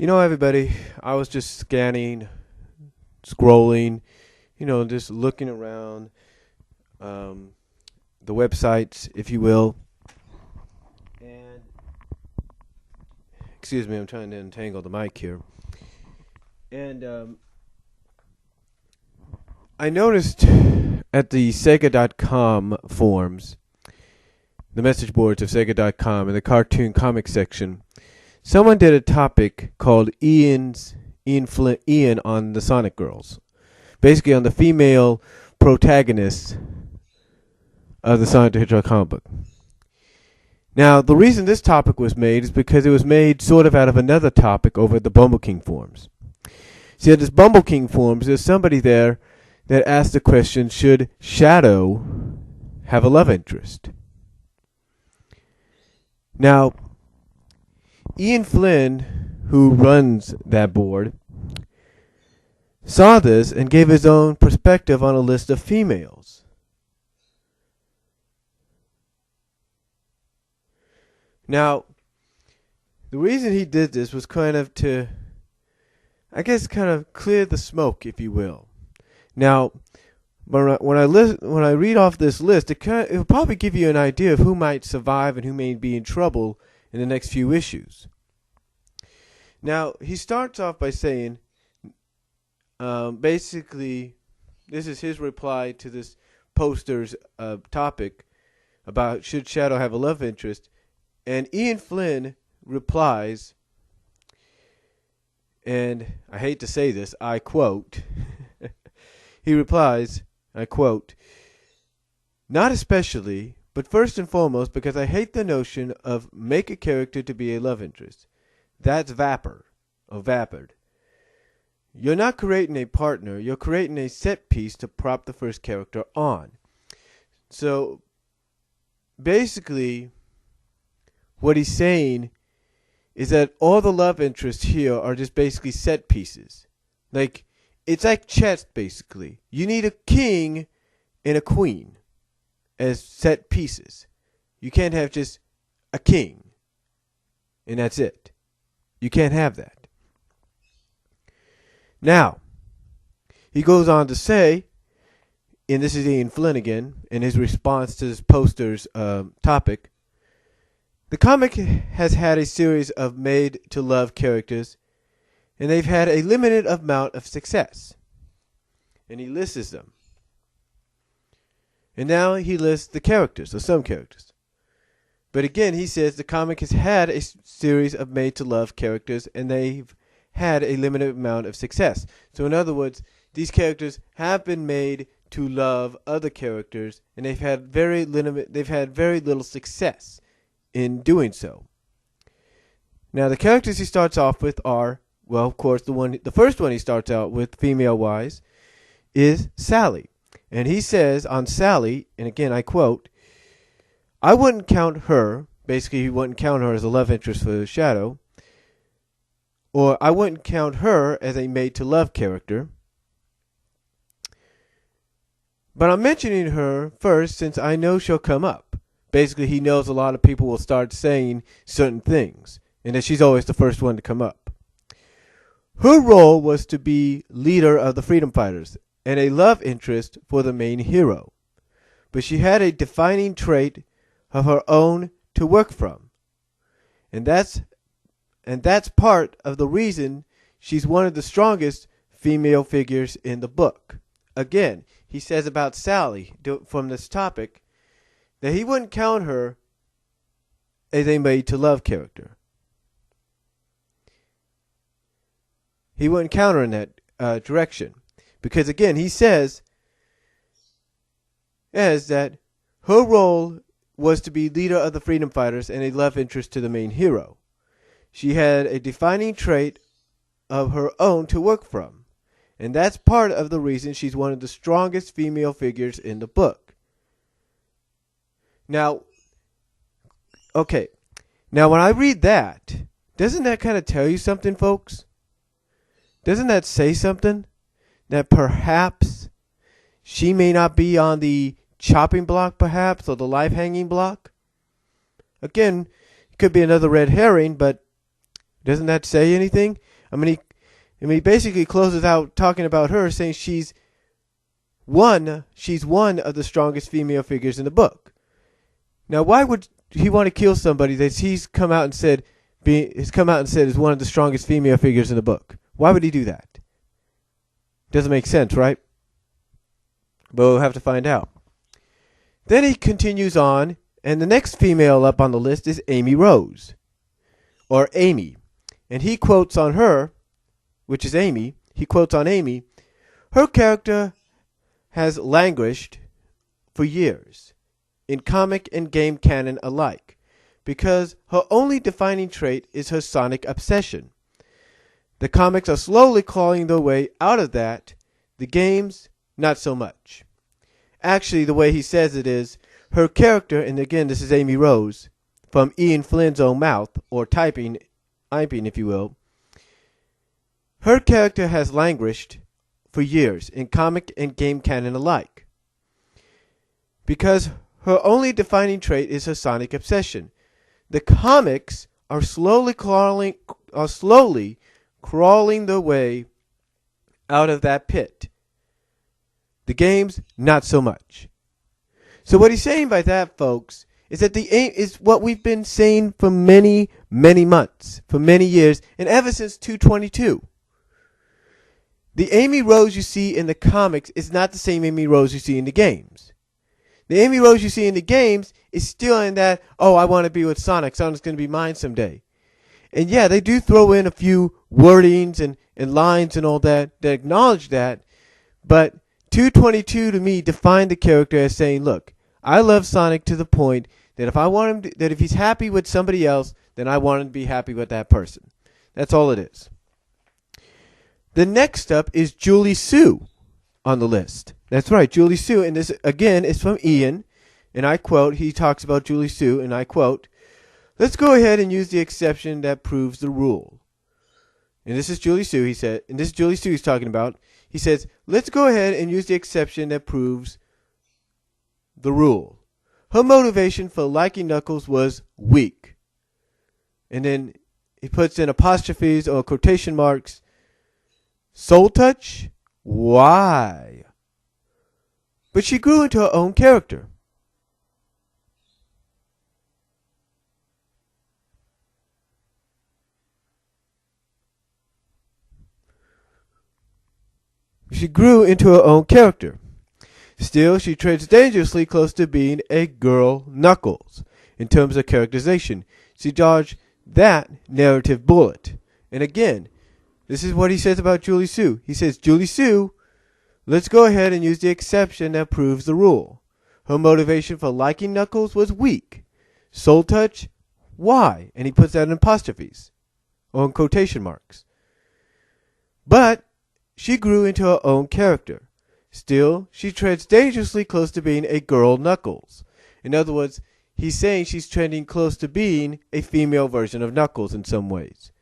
Everybody, I was just scanning, scrolling, just looking around um, the websites, if you will. And excuse me, I'm trying to untangle the mic here. And I noticed at the Sega.com forums, the message boards of Sega.com, in the cartoon comic section, someone did a topic called Ian on the Sonic Girls, basically on the female protagonists of the Sonic the Hedgehog comic book. Now, the reason this topic was made is because it was made sort of out of another topic over at the Bumbleking forums. See, at this Bumbleking forums, there's somebody there that asked the question, should Shadow have a love interest? Now, Ian Fylnn, who runs that board, saw this and gave his own perspective on a list of females. Now, the reason he did this was kind of to, kind of clear the smoke, if you will. Now, when I read off this list, it will probably give you an idea of who might survive and who may be in trouble in the next few issues. Now, he starts off by saying, basically, this is his reply to this poster's topic about should Shadow have a love interest. And Ian Fylnn replies, and I hate to say this, I quote, he replies, I quote, "Not especially, but first and foremost because I hate the notion of make a character to be a love interest. That's vapid. You're not creating a partner, you're creating a set piece to prop the first character on." So, basically, what he's saying is that all the love interests here are just basically set pieces. It's like chess, basically. You need a king and a queen as set pieces. You can't have just a king and that's it. You can't have that. Now, he goes on to say, and this is Ian Fylnn again, in his response to this poster's topic, the comic has had a series of made-to-love characters, and they've had a limited amount of success. And he lists them. And now he lists the characters, or some characters. But again, he says the comic has had a series of made-to-love characters, and they've had a limited amount of success. So in other words, these characters have been made to love other characters, and they've had very little success in doing so. Now, the characters he starts off with are, well, of course, the first one he starts out with, female-wise, is Sally. And he says on Sally, and again I quote, "I wouldn't count her," basically he wouldn't count her as a love interest for Shadow, or I wouldn't count her as a made-to-love character. But I'm mentioning her first since I know she'll come up. Basically, he knows a lot of people will start saying certain things, and that she's always the first one to come up. Her role was to be leader of the freedom fighters and a love interest for the main hero. But she had a defining trait of her own to work from. And that's part of the reason she's one of the strongest female figures in the book. Again, he says about Sally from this topic that he wouldn't count her as a made-to-love character. He wouldn't count her in that direction. Because again, he says that her role was to be leader of the freedom fighters and a love interest to the main hero. She had a defining trait of her own to work from. And that's part of the reason she's one of the strongest female figures in the book. Now, okay. Now, when I read that, doesn't that kind of tell you something, folks? Doesn't that say something? That perhaps she may not be on the chopping block, perhaps, or the life hanging block? Again, it could be another red herring, but doesn't that say anything? he basically closes out talking about her, saying she's one of the strongest female figures in the book. Now, why would he want to kill somebody that he's come out and said is one of the strongest female figures in the book? Why would he do that? Doesn't make sense, right? But we'll have to find out. Then he continues on, and the next female up on the list is Amy Rose, or Amy. And he quotes on her, which is Amy, he quotes on Amy, her character has languished for years, in comic and game canon alike, because her only defining trait is her sonic obsession. The comics are slowly clawing their way out of that, the games, not so much. Actually, the way he says it is, her character, and again this is Amy Rose, from Ian Flynn's own mouth, or typing if you will, her character has languished for years in comic and game canon alike, because her only defining trait is her sonic obsession. The comics are slowly crawling their way out of that pit. The games, not so much. So what he's saying by that, folks, is that the aim is what we've been saying for many, many months, for many years, and ever since 222. The Amy Rose you see in the comics is not the same Amy Rose you see in the games. The Amy Rose you see in the games is still in that, oh, I want to be with Sonic. Sonic's going to be mine someday. And yeah, they do throw in a few wordings and lines and all that acknowledge that. But 222 to me defined the character as saying, look, I love Sonic to the point that if he's happy with somebody else, then I want him to be happy with that person. That's all it is. The next up is Julie Sue on the list. That's right, Julie Sue. And this, again, is from Ian. And I quote, he talks about Julie Sue, and I quote, let's go ahead and use the exception that proves the rule. And this is Julie Sue, he said. And this is Julie Sue he's talking about. He says, let's go ahead and use the exception that proves the rule. Her motivation for liking Knuckles was weak. And then he puts in apostrophes or quotation marks. Soul touch? Why? But she grew into her own character. She grew into her own character. Still, she treads dangerously close to being a girl Knuckles in terms of characterization. She dodged that narrative bullet. And again, this is what he says about Julie Sue. He says, Julie Sue, let's go ahead and use the exception that proves the rule. Her motivation for liking Knuckles was weak. Soul touch? Why? And he puts that in apostrophes or in quotation marks. But she grew into her own character. Still, she treads dangerously close to being a girl Knuckles. In other words, he's saying she's trending close to being a female version of Knuckles in some ways.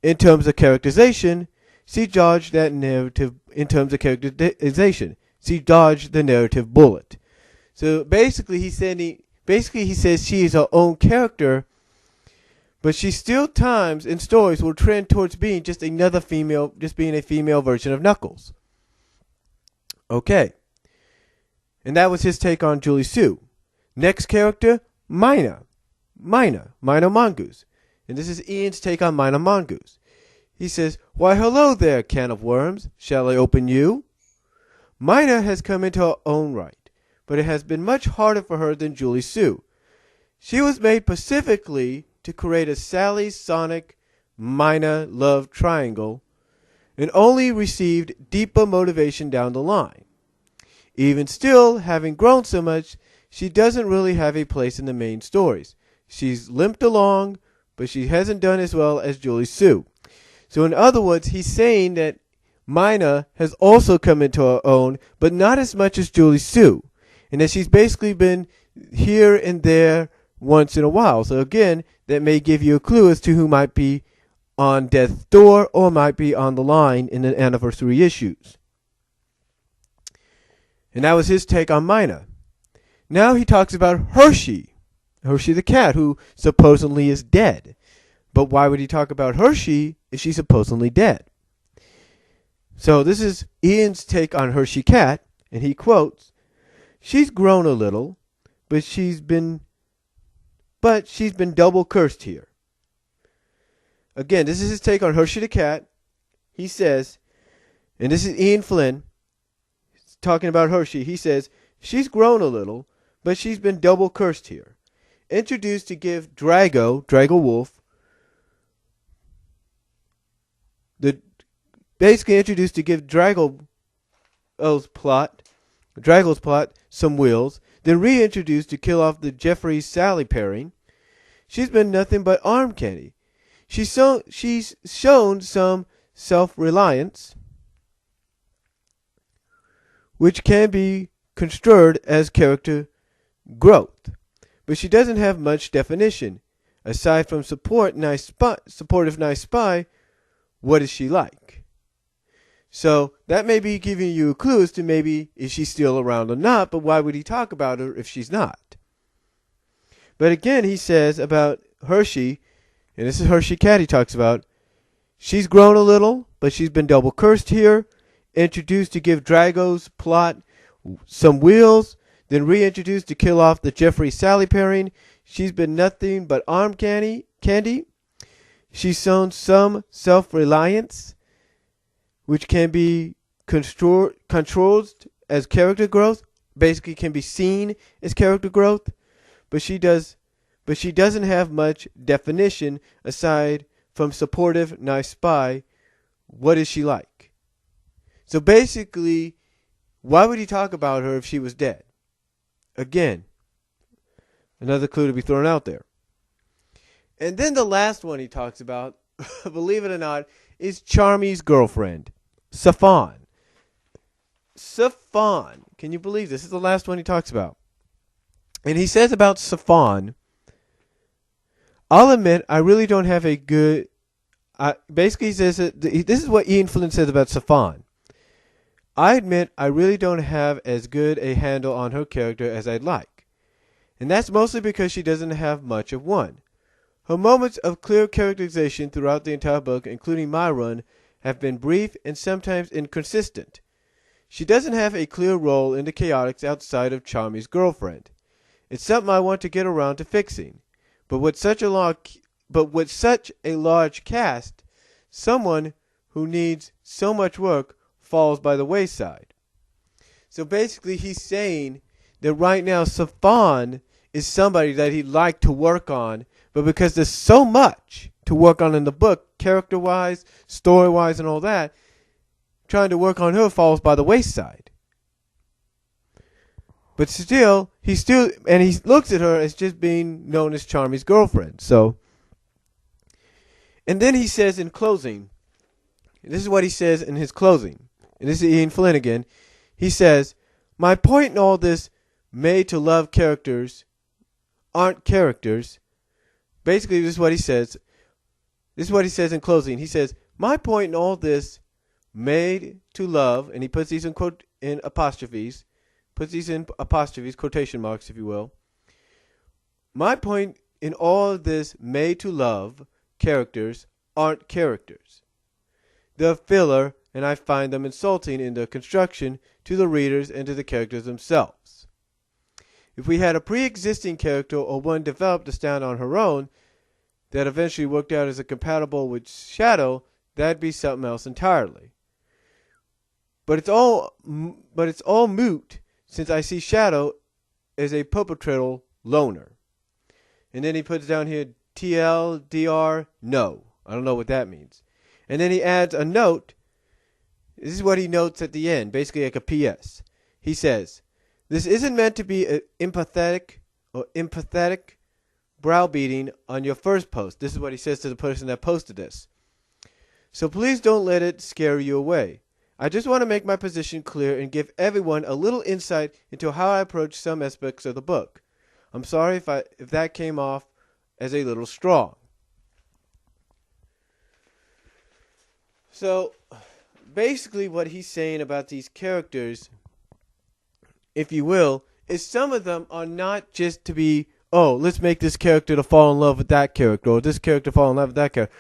In terms of characterization, she dodged that narrative. In terms of characterization, she dodged the narrative bullet. So basically, he says she is her own character, but she still times in stories will trend towards being just another female, just being a female version of Knuckles. Okay. And that was his take on Julie Sue. Next character, Mina Mongoose. And this is Ian's take on Mina Mongoose. He says, why hello there, can of worms. Shall I open you? Mina has come into her own right, but it has been much harder for her than Julie Sue. She was made specifically to create a Sally Sonic Mina love triangle and only received deeper motivation down the line. Even still, having grown so much, she doesn't really have a place in the main stories. She's limped along, but she hasn't done as well as Julie Sue. So in other words, he's saying that Mina has also come into her own, but not as much as Julie Sue. And that she's basically been here and there once in a while. So again, that may give you a clue as to who might be on death's door or might be on the line in the anniversary issues. And that was his take on Mina. Now he talks about Hershey the cat, who supposedly is dead. But why would he talk about Hershey if she's supposedly dead? So this is Ian's take on Hershey Cat, and he quotes, "She's grown a little, but she's been double cursed here." Again, this is his take on Hershey the cat. He says, and this is Ian Fylnn talking about Hershey. He says, "She's grown a little, but she's been double cursed here. Introduced to give Drago Wolf, basically introduced to give Drago's plot some wheels, then reintroduced to kill off the Jeffrey Sally pairing. She's been nothing but arm candy. She's shown some self-reliance, which can be construed as character growth, but she doesn't have much definition. Aside from supportive nice spy, what is she like?" So that may be giving you a clue as to maybe is she still around or not, but why would he talk about her if she's not? But again, he says about Hershey, and this is Hershey Cat he talks about, "She's grown a little, but she's been double cursed here. Introduced to give Drago's plot some wheels, then reintroduced to kill off the Jeffrey Sally pairing. She's been nothing but arm candy. She's shown some self-reliance, which can be controlled as character growth, basically can be seen as character growth, but she doesn't have much definition aside from supportive nice spy. What is she like?" So basically, why would he talk about her if she was dead? Again, another clue to be thrown out there. And then the last one he talks about, believe it or not, is Charmy's girlfriend, Fylnn. Fylnn. Can you believe this? This is the last one he talks about. And he says about Fylnn, "I'll admit I really don't have a good..." Basically, he says that this is what Ian Fylnn says about Fylnn. "I admit I really don't have as good a handle on her character as I'd like. And that's mostly because she doesn't have much of one. Her moments of clear characterization throughout the entire book, including my run, have been brief and sometimes inconsistent. She doesn't have a clear role in the chaotics outside of Charmy's girlfriend. It's something I want to get around to fixing. But with such a large cast, someone who needs so much work falls by the wayside." So basically he's saying that right now Fylnn is somebody that he'd like to work on, but because there's so much to work on in the book, character-wise, story-wise, and all that, trying to work on her falls by the wayside. But still, he looks at her as just being known as Charmy's girlfriend. So, and then he says in closing, this is what he says in his closing, and this is Ian Fylnn again. He says, "My point in all this made-to-love characters aren't characters." Basically, this is what he says. This is what he says in closing. He says, "My point in all this made to love," and he puts these in apostrophes, quotation marks, if you will. "My point in all this made to love characters aren't characters. They're filler, and I find them insulting in their construction to the readers and to the characters themselves. If we had a pre-existing character or one developed to stand on her own that eventually worked out as a compatible with Shadow, that'd be something else entirely. But it's all moot since I see Shadow as a perpetual loner." And then he puts down here TLDR, no. I don't know what that means. And then he adds a note. This is what he notes at the end, basically like a PS. He says, "This isn't meant to be an empathetic browbeating on your first post." This is what he says to the person that posted this. "So please don't let it scare you away. I just want to make my position clear and give everyone a little insight into how I approach some aspects of the book. I'm sorry if that came off as a little strong." So basically what he's saying about these characters, if you will, is some of them are not just to be oh, let's make this character to fall in love with that character, or this character fall in love with that character.